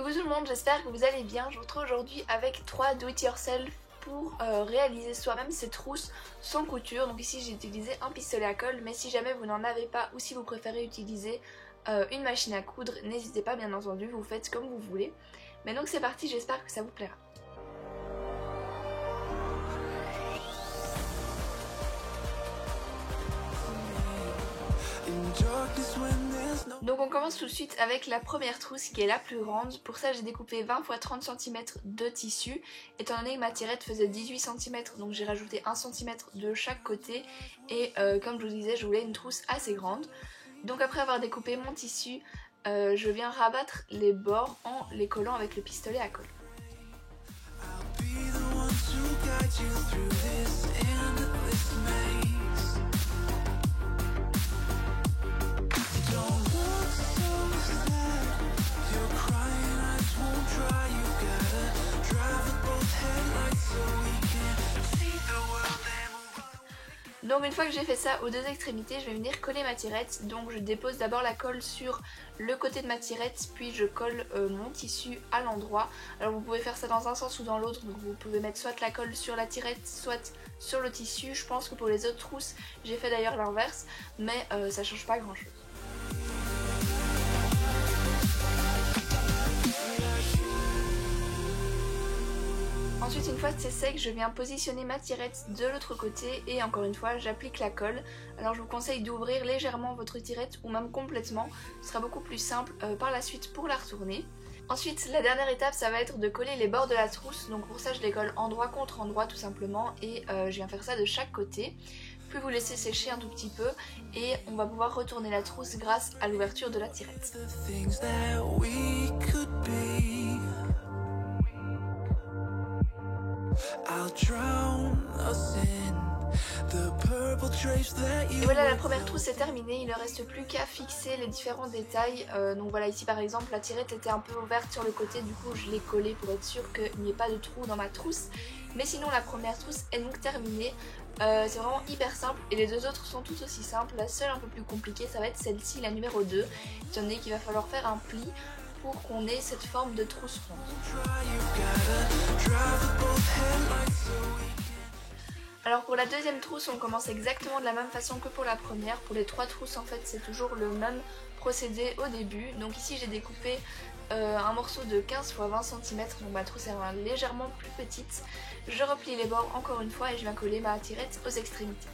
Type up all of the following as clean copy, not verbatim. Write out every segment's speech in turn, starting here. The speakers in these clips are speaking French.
Coucou tout le monde, j'espère que vous allez bien. Je vous retrouve aujourd'hui avec 3 do it yourself pour réaliser soi-même ces trousses sans couture. Donc ici j'ai utilisé un pistolet à colle, mais si jamais vous n'en avez pas ou si vous préférez utiliser une machine à coudre, n'hésitez pas bien entendu, vous faites comme vous voulez. Mais donc c'est parti, j'espère que ça vous plaira. Donc on commence tout de suite avec la première trousse qui est la plus grande. Pour ça j'ai découpé 20 x 30 cm de tissu. Étant donné que ma tirette faisait 18 cm, donc j'ai rajouté 1 cm de chaque côté. Et comme je vous disais, je voulais une trousse assez grande. Donc après avoir découpé mon tissu, je viens rabattre les bords en les collant avec le pistolet à colle. Donc une fois que j'ai fait ça aux deux extrémités, je vais venir coller ma tirette. Donc je dépose d'abord la colle sur le côté de ma tirette, puis je colle mon tissu à l'endroit. Alors vous pouvez faire ça dans un sens ou dans l'autre, donc vous pouvez mettre soit la colle sur la tirette, soit sur le tissu. Je pense que pour les autres trousses, j'ai fait d'ailleurs l'inverse, mais ça change pas grand chose. Ensuite, une fois que c'est sec, je viens positionner ma tirette de l'autre côté et encore une fois j'applique la colle. Alors je vous conseille d'ouvrir légèrement votre tirette ou même complètement, ce sera beaucoup plus simple par la suite pour la retourner. Ensuite, la dernière étape, ça va être de coller les bords de la trousse. Donc pour ça je les colle endroit contre endroit tout simplement et je viens faire ça de chaque côté. Puis vous laissez sécher un tout petit peu et on va pouvoir retourner la trousse grâce à l'ouverture de la tirette. Et voilà, la première trousse est terminée, il ne reste plus qu'à fixer les différents détails. Donc voilà, ici par exemple la tirette était un peu ouverte sur le côté, du coup je l'ai collée pour être sûre qu'il n'y ait pas de trou dans ma trousse. Mais sinon la première trousse est donc terminée. C'est vraiment hyper simple et les deux autres sont tout aussi simples. La seule un peu plus compliquée, ça va être celle-ci, la numéro 2, étant donné qu'il va falloir faire un pli pour qu'on ait cette forme de trousse ronde. Alors pour la deuxième trousse, on commence exactement de la même façon que pour la première. Pour les trois trousses en fait c'est toujours le même procédé au début. Donc ici j'ai découpé un morceau de 15 x 20 cm, donc ma trousse est légèrement plus petite. Je replie les bords encore une fois et je viens coller ma tirette aux extrémités.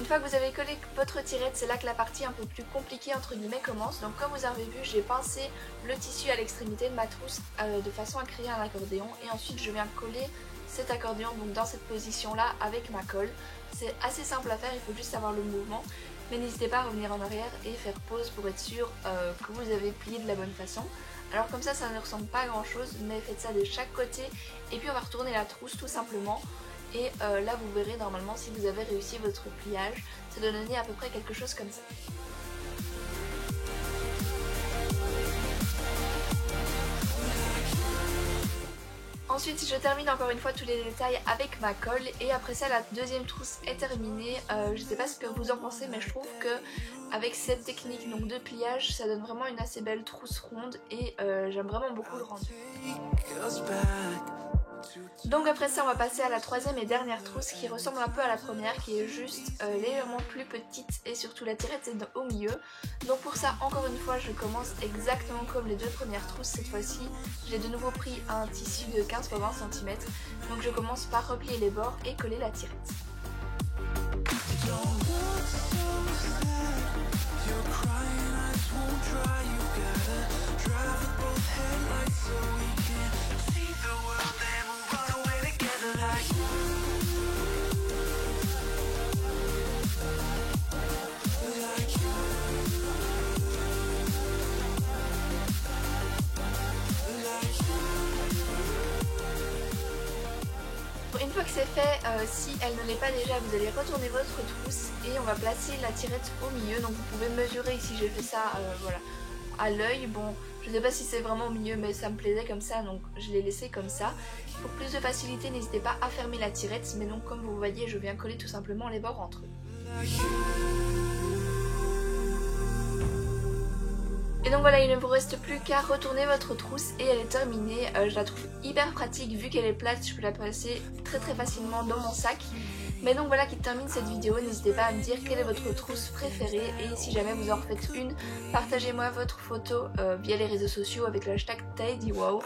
Une fois que vous avez collé votre tirette, c'est là que la partie un peu plus compliquée entre guillemets commence. Donc comme vous avez vu, j'ai pincé le tissu à l'extrémité de ma trousse de façon à créer un accordéon. Et ensuite je viens coller cet accordéon donc dans cette position là avec ma colle. C'est assez simple à faire, il faut juste avoir le mouvement. Mais n'hésitez pas à revenir en arrière et faire pause pour être sûr que vous avez plié de la bonne façon. Alors comme ça ne ressemble pas à grand chose, mais faites ça de chaque côté. Et puis on va retourner la trousse tout simplement. Et là vous verrez normalement si vous avez réussi votre pliage, ça doit donner à peu près quelque chose comme ça. Ensuite je termine encore une fois tous les détails avec ma colle et après ça la deuxième trousse est terminée. Je sais pas ce que vous en pensez mais je trouve que avec cette technique donc de pliage ça donne vraiment une assez belle trousse ronde et j'aime vraiment beaucoup le rendu. Donc après ça on va passer à la troisième et dernière trousse qui ressemble un peu à la première, qui est juste légèrement plus petite et surtout la tirette est au milieu. Donc pour ça encore une fois je commence exactement comme les deux premières trousses. Cette fois-ci j'ai de nouveau pris un tissu de 15 x 20 cm. Donc je commence par replier les bords et coller la tirette. Une fois que c'est fait, si elle ne l'est pas déjà, vous allez retourner votre trousse et on va placer la tirette au milieu. Donc vous pouvez mesurer ici, j'ai fait ça voilà, à l'œil. Bon, je sais pas si c'est vraiment mieux, mais ça me plaisait comme ça, donc je l'ai laissé comme ça. Pour plus de facilité, n'hésitez pas à fermer la tirette, mais donc comme vous voyez, je viens coller tout simplement les bords entre eux. Et donc voilà, il ne vous reste plus qu'à retourner votre trousse et elle est terminée. Je la trouve hyper pratique vu qu'elle est plate, je peux la placer très facilement dans mon sac. Mais donc voilà qui termine cette vidéo, n'hésitez pas à me dire quelle est votre trousse préférée et si jamais vous en refaites une, partagez-moi votre photo via les réseaux sociaux avec le hashtag TidyWow.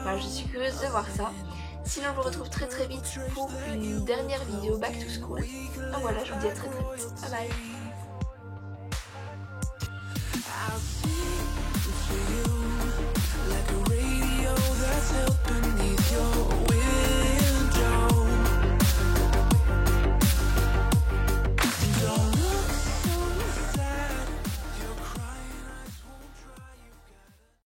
Voilà, je suis curieuse de voir ça. Sinon je vous retrouve très vite pour une dernière vidéo back to school. Donc voilà, je vous dis à très vite. Bye bye. I'll sing to you like a radio that's held beneath your